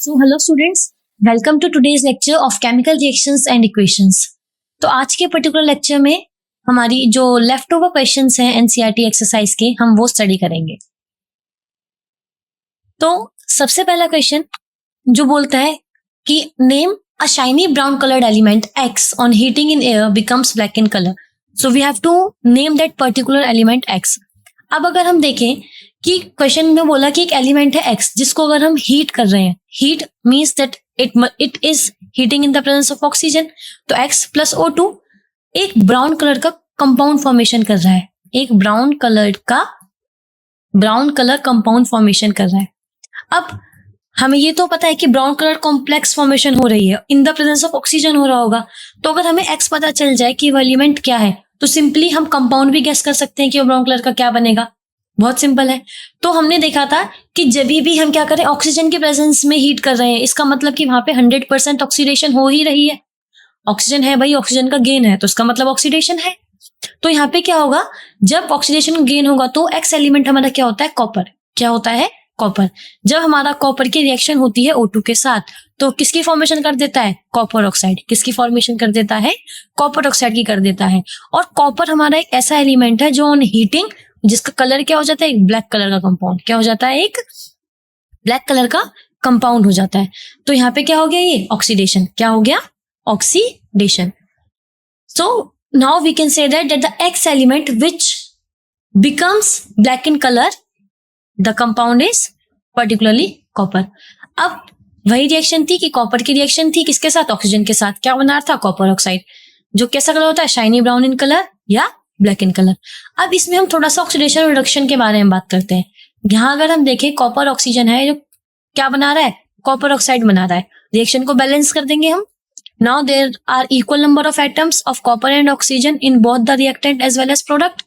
So hello students, welcome to today's lecture of chemical reactions and equations. तो आज के particular lecture में हमारी जो लेफ्ट ओवर क्वेश्चंस हैं एनसीईआरटी एक्सरसाइज के हम वो स्टडी करेंगे। तो सबसे पहला क्वेश्चन जो बोलता है कि name a shiny brown coloured element X on heating in air becomes black in colour. So we have to name that particular element X। अब अगर हम देखें कि क्वेश्चन में बोला कि एक एलिमेंट है X जिसको अगर हम हीट कर रहे हैं, heat means that it is heating in the presence of oxygen, तो X प्लस O2 एक ब्राउन कलर का कंपाउंड फॉर्मेशन कर रहा है, एक ब्राउन कलर कंपाउंड फॉर्मेशन कर रहा है। अब हमें ये तो पता है कि ब्राउन कलर कॉम्प्लेक्स फॉर्मेशन हो रही है, in the presence of oxygen हो रहा होगा। तो अगर हमें X पता चल जाए कि वो एलिमेंट क्या है तो सिंपली हम कंपाउंड भी गेस कर सकते हैं कि वो ब्राउन कलर का क्या बनेगा। बहुत सिंपल है। तो हमने देखा था कि जब भी हम क्या करें, ऑक्सीजन के प्रेजेंस में हीट कर रहे हैं, इसका मतलब कि वहां पे 100% ऑक्सीडेशन हो ही रही है। ऑक्सीजन है भाई, ऑक्सीजन का गेन है तो इसका मतलब ऑक्सीडेशन है। तो यहाँ पे क्या होगा, जब ऑक्सीडेशन गेन होगा तो X एलिमेंट हमारा क्या होता है, कॉपर। क्या होता है, कॉपर। जब हमारा कॉपर की रिएक्शन होती है O2 के साथ तो किसकी फॉर्मेशन कर देता है, कॉपर ऑक्साइड। किसकी फॉर्मेशन कर देता है, कॉपर ऑक्साइड की कर देता है। और कॉपर हमारा एक ऐसा एलिमेंट है जो ऑन हीटिंग जिसका कलर क्या हो जाता है, एक ब्लैक कलर का कंपाउंड। क्या हो जाता है, एक ब्लैक कलर का कंपाउंड हो जाता है। तो यहाँ पे क्या हो गया, ये ऑक्सीडेशन। क्या हो गया, oxidation. So now we can say that the X element which becomes black in colour, the compound is particularly copper. अब वही रिएक्शन थी कि कॉपर की रिएक्शन थी किसके साथ, ऑक्सीजन के साथ। क्या बना रहा था, कॉपर ऑक्साइड, जो कैसा कलर होता है, शाइनी ब्राउन इन कलर या ब्लैक इन कलर। अब इसमें हम थोड़ा सा ऑक्सीडेशन रिडक्शन के बारे में बात करते हैं। यहाँ अगर हम देखें, कॉपर ऑक्सीजन है जो क्या बना रहा है, कॉपर ऑक्साइड बना रहा है। रिएक्शन को बैलेंस कर देंगे हम। Now there are equal number of atoms of copper and oxygen in both the reactant as well as product.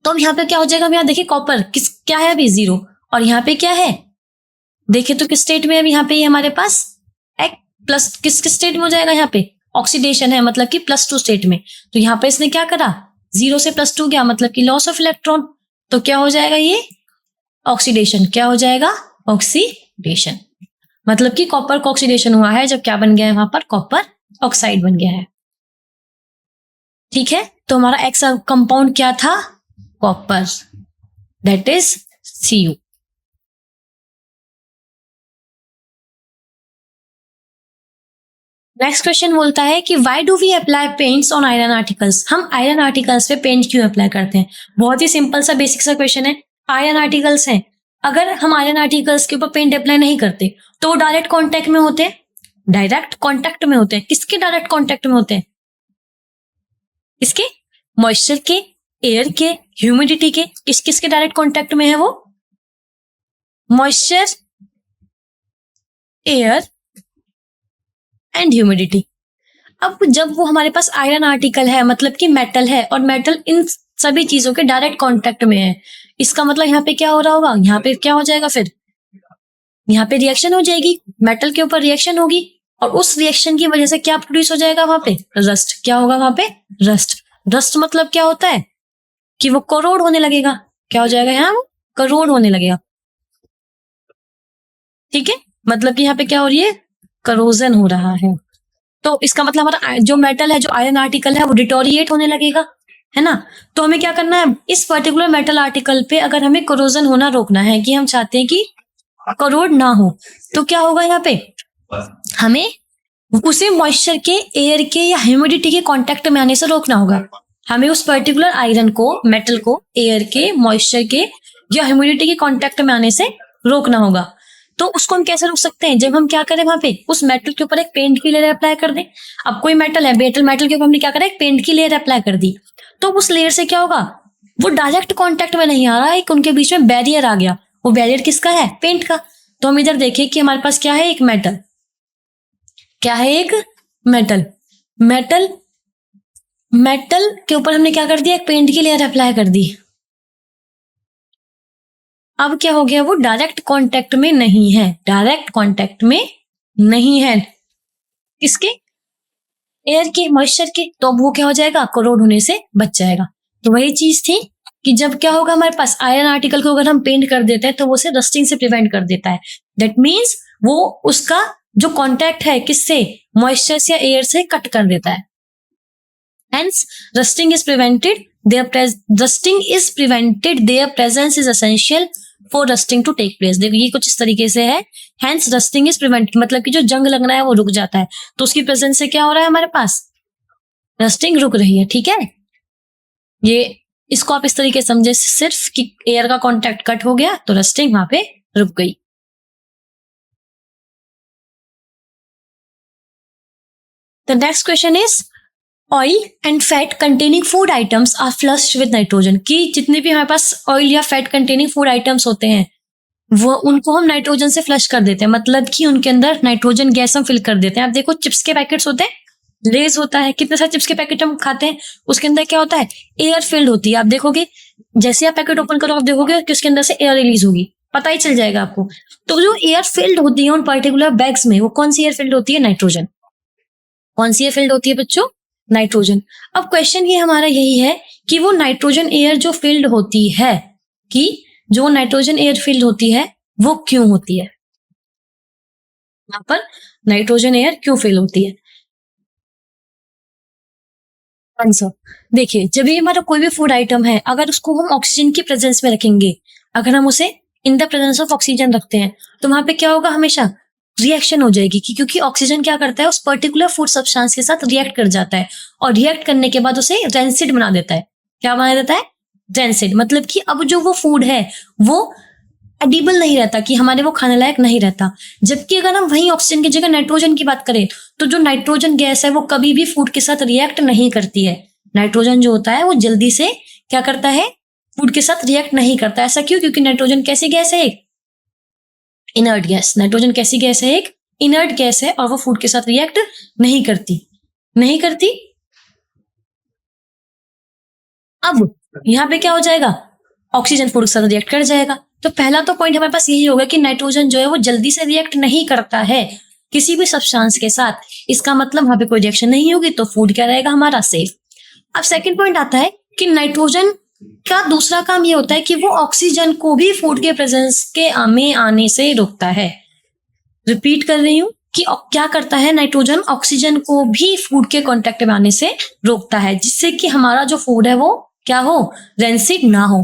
तो अब यहाँ पे क्या हो जाएगा, यहाँ देखिए कॉपर क्या है अभी 0, और यहाँ पे क्या है, देखिए तो किस स्टेट में है यहाँ पे, ये हमारे पास एक प्लस किस स्टेट में हो जाएगा, यहाँ पे ऑक्सीडेशन है मतलब कि +2 स्टेट में। तो यहाँ पे इसने क्या करा, 0 से +2 गया मतलब कि लॉस ऑफ इलेक्ट्रॉन। तो क्या हो जाएगा, ये ऑक्सीडेशन। क्या हो जाएगा, ऑक्सीडेशन। मतलब कि कॉपर का ऑक्सीडेशन हुआ है जब क्या बन गया है, वहां पर कॉपर ऑक्साइड बन गया है। ठीक है, तो हमारा X कंपाउंड क्या था, copper, that is Cu। Next question बोलता है कि why do we apply paints on iron articles. हम आयरन आर्टिकल्स पे पेंट क्यों अप्लाई करते हैं। बहुत ही सिंपल सा बेसिक सा क्वेश्चन है। आयरन आर्टिकल्स हैं, अगर हम आयरन आर्टिकल्स के ऊपर पेंट अप्लाई नहीं करते तो वो डायरेक्ट कांटेक्ट में होते हैं। डायरेक्ट कांटेक्ट में होते हैं, किसके डायरेक्ट कांटेक्ट में होते हैं, इसके मॉइस्चर के, एयर के, ह्यूमिडिटी के। किस किसके डायरेक्ट कांटेक्ट में है वो, मॉइस्चर, एयर एंड ह्यूमिडिटी। अब जब वो हमारे पास आयरन आर्टिकल है मतलब कि मेटल है, और मेटल इन सभी चीजों के डायरेक्ट कांटेक्ट में है, इसका मतलब यहाँ पे क्या हो रहा होगा, यहाँ पे क्या हो जाएगा, फिर यहाँ पे रिएक्शन हो जाएगी, मेटल के ऊपर रिएक्शन होगी, और उस रिएक्शन की वजह से क्या प्रोड्यूस हो जाएगा, वहां पे रस्ट। क्या होगा वहां पे, रस्ट। रस्ट मतलब क्या होता है कि वो करोड होने लगेगा। क्या हो जाएगा, यहाँ वो करोड होने लगेगा। ठीक है, मतलब कि यहाँ पे क्या हो रही है, करोजन हो रहा है। तो इसका मतलब हमारा जो मेटल है, जो आयरन आर्टिकल है, वो डिटोरिएट होने लगेगा, है ना। तो हमें क्या करना है, इस पर्टिकुलर मेटल आर्टिकल पे अगर हमें करोजन होना रोकना है, कि हम चाहते हैं कि करोड ना हो, तो क्या होगा, यहाँ पे हमें उसे मॉइस्चर के, एयर के या ह्यूमिडिटी के कांटेक्ट में आने से रोकना होगा। हमें उस पर्टिकुलर आयरन को, मेटल को, एयर के, मॉइस्चर के या ह्यूमिडिटी के कांटेक्ट में आने से रोकना होगा। तो उसको हम कैसे रोक सकते हैं, जब हम क्या करें, वहां पे उस मेटल के ऊपर एक पेंट की लेयर अप्लाई कर दें। अब कोई मेटल है, मेटल के ऊपर हमने क्या करा, एक पेंट की लेयर अप्लाई कर दी, तो उस लेयर से क्या होगा, वो डायरेक्ट कांटेक्ट में नहीं आ रहा है, एक उनके बीच में बैरियर आ गया। वो बैरियर किसका है, पेंट का। तो हम इधर देखें कि हमारे पास क्या है, एक मेटल। क्या है, एक मेटल। मेटल के ऊपर हमने क्या कर दिया, एक पेंट की लेयर अप्लाई कर दी। अब क्या हो गया, वो डायरेक्ट कांटेक्ट में नहीं है, डायरेक्ट कांटेक्ट में नहीं है किसके, एयर के, मॉइस्चर के। तो अब वो क्या हो जाएगा, करोड होने से बच जाएगा। तो वही चीज थी कि जब क्या होगा, हमारे पास आयरन आर्टिकल को अगर हम पेंट कर देते हैं तो वो उसे रस्टिंग से प्रिवेंट कर देता है। दैट मीन्स वो उसका जो कांटेक्ट है किससे, मॉइस्चर या एयर से कट कर देता है। Hence rusting is prevented, their presence is essential for rusting to take place. देखो ये कुछ इस तरीके से है, हेंस रस्टिंग इज प्रिवेंटेड, मतलब कि जो जंग लगना है वो रुक जाता है, तो उसकी प्रेजेंस से क्या हो रहा है हमारे पास, रस्टिंग रुक रही है। ठीक है, ये इसको आप इस तरीके से समझे सिर्फ कि एयर का कांटेक्ट कट हो गया तो रस्टिंग वहां पे रुक गई। The next question is oil and fat containing food items are flushed with nitrogen. कि जितने भी हमारे पास ऑयल या फैट कंटेनिंग फूड आइटम्स होते हैं वो उनको हम नाइट्रोजन से फ्लश कर देते हैं, मतलब कि उनके अंदर नाइट्रोजन गैस हम फिल कर देते हैं। आप देखो चिप्स के पैकेट्स होते हैं, लेज होता है, कितने सारे चिप्स के पैकेट हम खाते हैं, उसके अंदर क्या होता है, एयर फिल्ड होती है। आप देखोगे जैसे आप पैकेट ओपन करो आप देखोगे कि उसके अंदर से एयर रिलीज होगी, पता ही चल जाएगा आपको। तो जो एयर फिल्ड होती है उन पर्टिकुलर बैग्स में, वो कौन सी एयर फिल्ड होती है, नाइट्रोजन। कौन सी एयर फिल्ड होती है बच्चों, नाइट्रोजन। अब क्वेश्चन ये हमारा यही है कि वो नाइट्रोजन एयर जो फिल्ड होती है, कि जो नाइट्रोजन एयर फिल्ड होती है वो क्यों होती है, यहां पर नाइट्रोजन एयर क्यों फिल होती है। आंसर देखिए, जब भी हमारा कोई भी फूड आइटम है अगर उसको हम ऑक्सीजन की प्रेजेंस में रखेंगे, अगर हम उसे in the presence of oxygen रखते हैं तो वहां पे क्या होगा, हमेशा रिएक्शन हो जाएगी, क्योंकि ऑक्सीजन क्या करता है, उस पर्टिकुलर फूड सब्सटेंस के साथ रिएक्ट कर जाता है और रिएक्ट करने के बाद उसे रेंसिड बना देता है। क्या बना देता है, रेंसिड, मतलब कि अब जो वो फूड है वो एडिबल नहीं रहता, कि हमारे वो खाने लायक नहीं रहता। जबकि अगर हम वहीं ऑक्सीजन की जगह नाइट्रोजन की बात करें तो जो नाइट्रोजन गैस है वो कभी भी फूड के साथ रिएक्ट नहीं करती है। नाइट्रोजन जो होता है वो जल्दी से क्या करता है, फूड के साथ रिएक्ट नहीं करता। ऐसा क्यों, क्योंकि नाइट्रोजन कैसी गैस है, एक इनर्ट गैस। नाइट्रोजन कैसी गैस है, एक इनर्ट गैस है, और वो फूड के साथ रिएक्ट नहीं करती। अब यहाँ पे क्या हो जाएगा, ऑक्सीजन फूड के साथ रिएक्ट कर जाएगा। तो पहला तो पॉइंट हमारे पास यही होगा कि नाइट्रोजन जो है वो जल्दी से रिएक्ट नहीं करता है किसी भी सब्सटेंस के साथ, इसका मतलब वहां पे कोई रिएक्शन नहीं होगी, तो फूड क्या रहेगा हमारा, सेफ। अब सेकंड पॉइंट आता है कि नाइट्रोजन का दूसरा काम ये होता है कि वो ऑक्सीजन को भी फूड के प्रेजेंस के में आने से रोकता है। रिपीट कर रही हूं कि क्या करता है, नाइट्रोजन ऑक्सीजन को भी फूड के कांटेक्ट में आने से रोकता है, जिससे कि हमारा जो फूड है वो क्या हो, रेंसिड ना हो।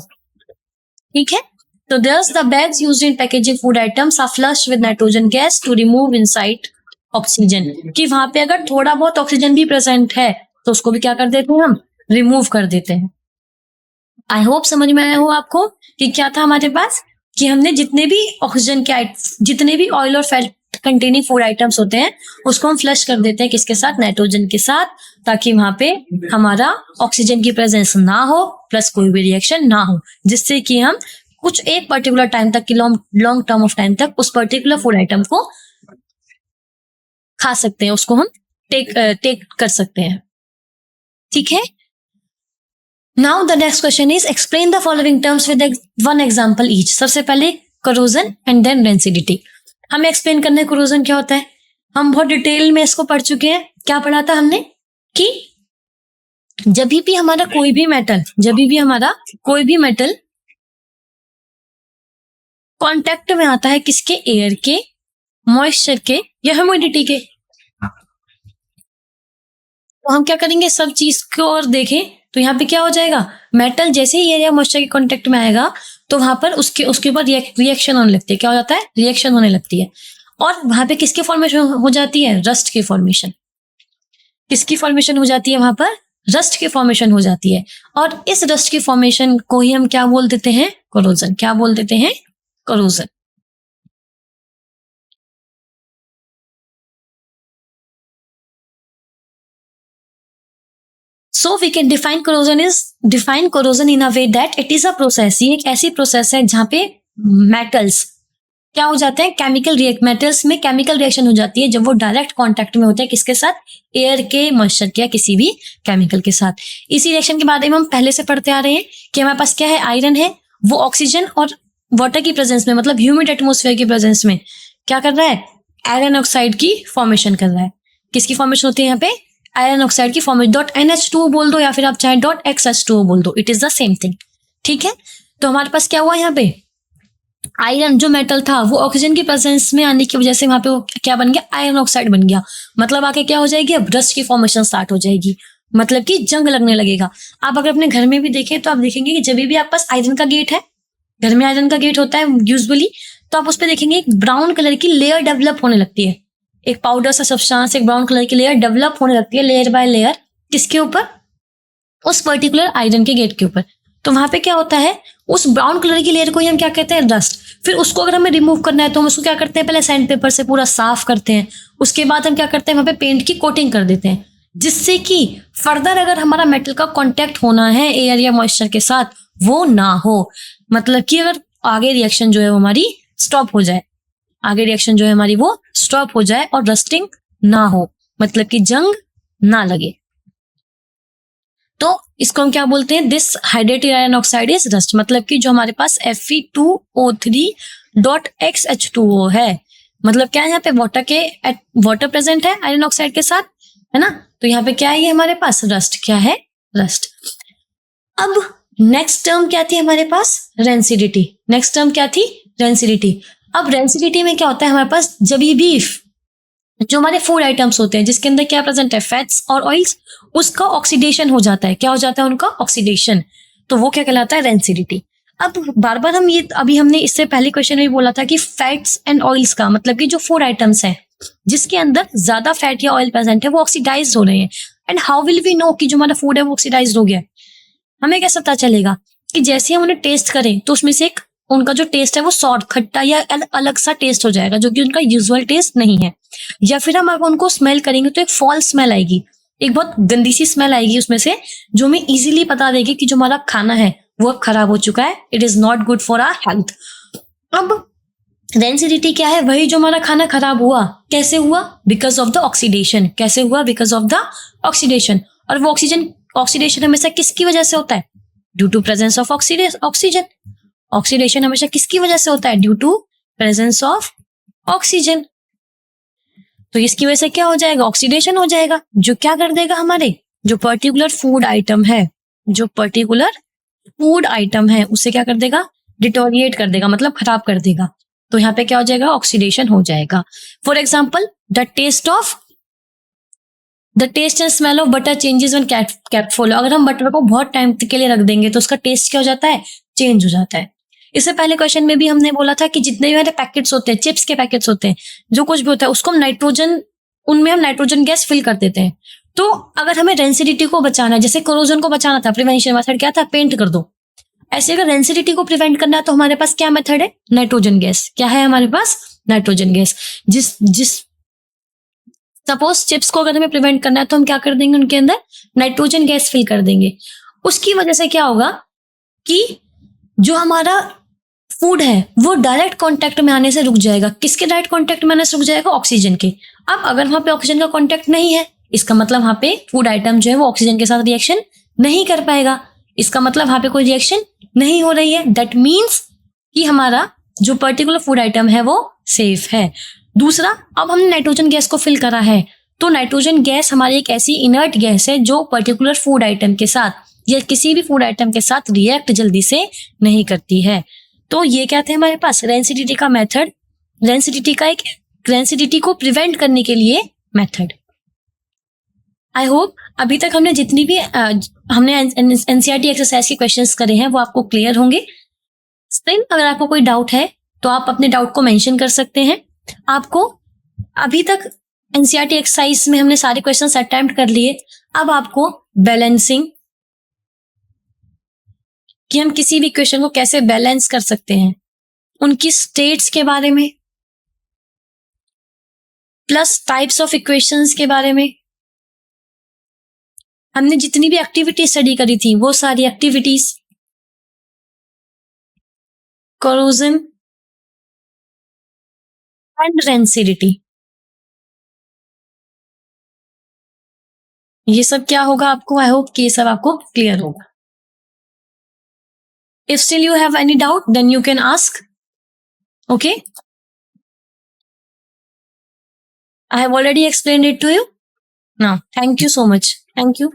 ठीक है, तो thus the bags used in packaging food items are flushed with nitrogen gas to remove inside oxygen। कि वहां पे अगर थोड़ा बहुत ऑक्सीजन भी प्रेजेंट है तो उसको भी क्या कर देते हैं, हम रिमूव कर देते हैं। आई होप समझ में आया हो आपको कि क्या था हमारे पास, कि हमने जितने भी ऑक्सीजन के जितने भी ऑयल और फैट कंटेनिंग फूड आइटम्स होते हैं उसको हम फ्लश कर देते हैं किसके साथ, नाइट्रोजन के साथ, ताकि वहां पे हमारा ऑक्सीजन की प्रेजेंस ना हो प्लस कोई भी रिएक्शन ना हो, जिससे कि हम कुछ एक पर्टिकुलर टाइम तक की लॉन्ग टर्म ऑफ टाइम तक उस पर्टिकुलर फूड आइटम को खा सकते हैं, उसको हम टेक कर सकते हैं। ठीक है, now the next question is explain the following terms with one example each. सबसे पहले करोजन एंड देन रेंसिडिटी। हमें एक्सप्लेन करना है करोजन क्या होता है। हम बहुत डिटेल में इसको पढ़ चुके हैं। क्या पढ़ा था हमने कि जब भी हमारा कोई भी मेटल कांटेक्ट में आता है किसके, एयर के, मॉइस्चर के या ह्यूमिडिटी के, तो हम क्या करेंगे, सब चीज को और देखें तो यहाँ पे क्या हो जाएगा, मेटल जैसे ही एयर या मॉइस्चर के कांटेक्ट में आएगा तो वहां पर उसके ऊपर रिएक्शन होने लगती है। क्या हो जाता है, रिएक्शन होने लगती है, और वहां पे किसकी फॉर्मेशन हो जाती है, रस्ट की फॉर्मेशन। किसकी फॉर्मेशन हो जाती है वहां पर, रस्ट की फॉर्मेशन हो जाती है, और इस रस्ट की फॉर्मेशन को ही हम क्या बोल देते हैं, कोरोजन। क्या बोल देते हैं, corrosion. So we can define corrosion in a way that it is a process। ये एक ऐसी प्रोसेस है जहां पे मेटल्स क्या हो जाते हैं, मेटल्स में केमिकल रिएक्शन हो जाती है जब वो डायरेक्ट कांटेक्ट में होते हैं किसके साथ, एयर के, मॉइस्चर के या किसी भी केमिकल के साथ। इसी रिएक्शन के बारे में हम पहले से पढ़ते आ रहे हैं कि हमारे पास क्या है, आयरन है, वो ऑक्सीजन और वाटर की प्रेजेंस में, मतलब ह्यूमिड एटमोस्फेयर की प्रेजेंस में क्या कर रहा है, आयरन ऑक्साइड की फॉर्मेशन कर रहा है। किसकी फॉर्मेशन होती है यहाँ पे, आयरन ऑक्साइड की फॉर्मेशन। .NH2 बोल दो या फिर आप चाहे .XH2 बोल दो, it is the same thing. ठीक है, तो हमारे पास क्या हुआ यहाँ पे, आयरन जो मेटल था वो ऑक्सीजन की प्रेजेंस में आने की वजह से वहां पे वो क्या बन गया, आयरन ऑक्साइड बन गया। मतलब आके क्या हो जाएगी, अब रस्ट की फॉर्मेशन स्टार्ट हो जाएगी, मतलब कि जंग लगने लगेगा। आप अगर अपने घर में भी देखें तो आप देखेंगे कि जब भी आपके पास आयरन का गेट है, घर में आयरन का गेट होता है यूजुअली, तो आप उस पर देखेंगे एक ब्राउन कलर की लेयर डेवलप होने लगती है, एक पाउडर सा सब्सटेंस, एक ब्राउन कलर की लेयर डेवलप होने लगती है, लेयर बाय लेयर। किसके ऊपर, उस पर्टिकुलर आयरन के गेट के ऊपर। तो वहां पे क्या होता है, उस ब्राउन कलर की लेयर को ही हम क्या कहते हैं, डस्ट। फिर उसको अगर हमें रिमूव करना है तो हम उसको क्या करते हैं, पहले सैंड पेपर से पूरा साफ करते हैं, उसके बाद हम क्या करते हैं, वहां पे पेंट की कोटिंग कर देते हैं, जिससे कि फर्दर अगर हमारा मेटल का कांटेक्ट होना है एयर या मॉइस्चर के साथ, वो ना हो। मतलब कि अगर आगे रिएक्शन जो है वो हमारी स्टॉप हो जाए, आगे रिएक्शन जो है हमारी वो स्टॉप हो जाए और रस्टिंग ना हो, मतलब कि जंग ना लगे। तो इसको हम क्या बोलते हैं, this hydrated iron oxide is rust. मतलब कि जो हमारे पास Fe2O3.XH2O है, मतलब क्या है, यहाँ पे वाटर प्रेजेंट है आयरन ऑक्साइड के साथ, है ना। तो यहाँ पे क्या है, ये हमारे पास रस्ट, क्या है, रस्ट। अब नेक्स्ट टर्म क्या थी हमारे पास, रेंसिडिटी। नेक्स्ट टर्म क्या थी, रेंसिडिटी। अब रेंसिडिटी में क्या होता है हमारे पास, जब ये बीफ जो हमारे फूड आइटम्स होते हैं जिसके अंदर क्या प्रेजेंट है, फैट्स और ऑयल्स, उसका ऑक्सीडेशन हो जाता है। क्या हो जाता है, उनका ऑक्सीडेशन। तो वो क्या कहलाता है, रेंसिडिटी। अब बार बार हम ये, अभी हमने इससे पहले क्वेश्चन में बोला था कि फैट्स एंड ऑयल्स का मतलब कि जो फूड आइटम्स हैं जिसके अंदर ज्यादा फैट या ऑयल प्रेजेंट है वो ऑक्सीडाइज हो रहे हैं। And how will we know कि जो हमारा फूड है वो ऑक्सीडाइज हो गया, हमें कैसे पता चलेगा, कि जैसे हम उन्हें टेस्ट करें तो उसमें से एक उनका जो टेस्ट है वो सॉर्ट, खट्टा या अलग सा टेस्ट हो जाएगा जो कि उनका यूजुअल टेस्ट नहीं है। या फिर हम अगर उनको स्मेल करेंगे तो एक फॉल्स स्मेल आएगी, एक बहुत गंदी सी स्मेल आएगी उसमें से, जो हमें इजीली पता देगी कि जो हमारा खाना है वो अब खराब हो चुका है, it is not good for our health. अब रेंसिडिटी क्या है, वही जो हमारा खाना खराब हुआ, कैसे हुआ, बिकॉज ऑफ द ऑक्सीडेशन। कैसे हुआ, बिकॉज ऑफ द ऑक्सीडेशन। और वो ऑक्सीडेशन हमेशा किसकी वजह से होता है, due to presence of oxygen. Oxidation हमेशा किसकी वजह से होता है, due to presence of oxygen. तो इसकी वजह से क्या हो जाएगा, ऑक्सीडेशन हो जाएगा, जो क्या कर देगा, हमारे जो पर्टिकुलर फूड आइटम है, जो पर्टिकुलर फूड आइटम है उसे क्या कर देगा, डिटोरिएट कर देगा, मतलब खराब कर देगा। तो यहाँ पे क्या हो जाएगा, ऑक्सीडेशन हो जाएगा। For example the taste and smell of butter changes when kept for. अगर हम बटर को बहुत टाइम के लिए रख देंगे तो उसका टेस्ट क्या हो जाता है, चेंज हो जाता है। इससे पहले क्वेश्चन में भी हमने बोला था कि जितने भी हमारे पैकेट्स होते हैं, चिप्स के पैकेट्स होते हैं, जो कुछ भी होता है उसको हम उनमें हम नाइट्रोजन गैस फिल कर देते हैं। तो अगर हमें रेंसिडिटी को बचाना है, जैसे कोरोजन को बचाना था, प्रिवेंशन मेथड क्या था, पेंट कर दो। ऐसे अगर रेंसिडिटी को प्रिवेंट करना है तो हमारे पास क्या मेथड है, नाइट्रोजन गैस। क्या है हमारे पास, नाइट्रोजन गैस। जिस सपोज चिप्स को अगर हमें प्रिवेंट करना है तो हम क्या कर देंगे, उनके अंदर नाइट्रोजन गैस फिल कर देंगे। उसकी वजह से क्या होगा कि जो हमारा फूड है वो डायरेक्ट कांटेक्ट में आने से रुक जाएगा। किसके डायरेक्ट कांटेक्ट में आने से रुक जाएगा, ऑक्सीजन के। अब अगर वहां पे ऑक्सीजन का कांटेक्ट नहीं है, इसका मतलब वहां पे फूड आइटम जो है वो ऑक्सीजन के साथ रिएक्शन नहीं कर पाएगा। इसका मतलब वहां पे कोई रिएक्शन नहीं हो रही है, दैट मीन्स कि हमारा जो पर्टिकुलर फूड आइटम है वो सेफ है। दूसरा, अब हमने नाइट्रोजन गैस को फिल करा है, तो नाइट्रोजन गैस हमारी एक ऐसी इनर्ट गैस है जो पर्टिकुलर फूड आइटम के साथ या किसी भी फूड आइटम के साथ रिएक्ट जल्दी से नहीं करती है। तो ये क्या थे हमारे पास, रेंसिडिटी का मेथड, रेंसिडिटी को प्रिवेंट करने के लिए मेथड। आई होप अभी तक हमने जितनी भी हमने एनसीईआरटी एक्सरसाइज के क्वेश्चंस करे हैं वो आपको क्लियर होंगे। स्टिल अगर आपको कोई डाउट है तो आप अपने डाउट को मेंशन कर सकते हैं। आपको अभी तक एनसीईआरटी एक्सरसाइज में हमने सारे क्वेश्चंस अटेम्प्ट कर लिए। अब आपको बैलेंसिंग, कि हम किसी भी क्वेश्चन को कैसे बैलेंस कर सकते हैं, उनकी स्टेट्स के बारे में, प्लस टाइप्स ऑफ इक्वेशंस के बारे में, हमने जितनी भी एक्टिविटी स्टडी करी थी वो सारी एक्टिविटीज, कोरोजन एंड रेंसिडिटी, ये सब क्या होगा आपको, आई होप कि ये सब आपको क्लियर होगा। If still you have any doubt, then you can ask. Okay? I have already explained it to you. Now, thank you so much. Thank you.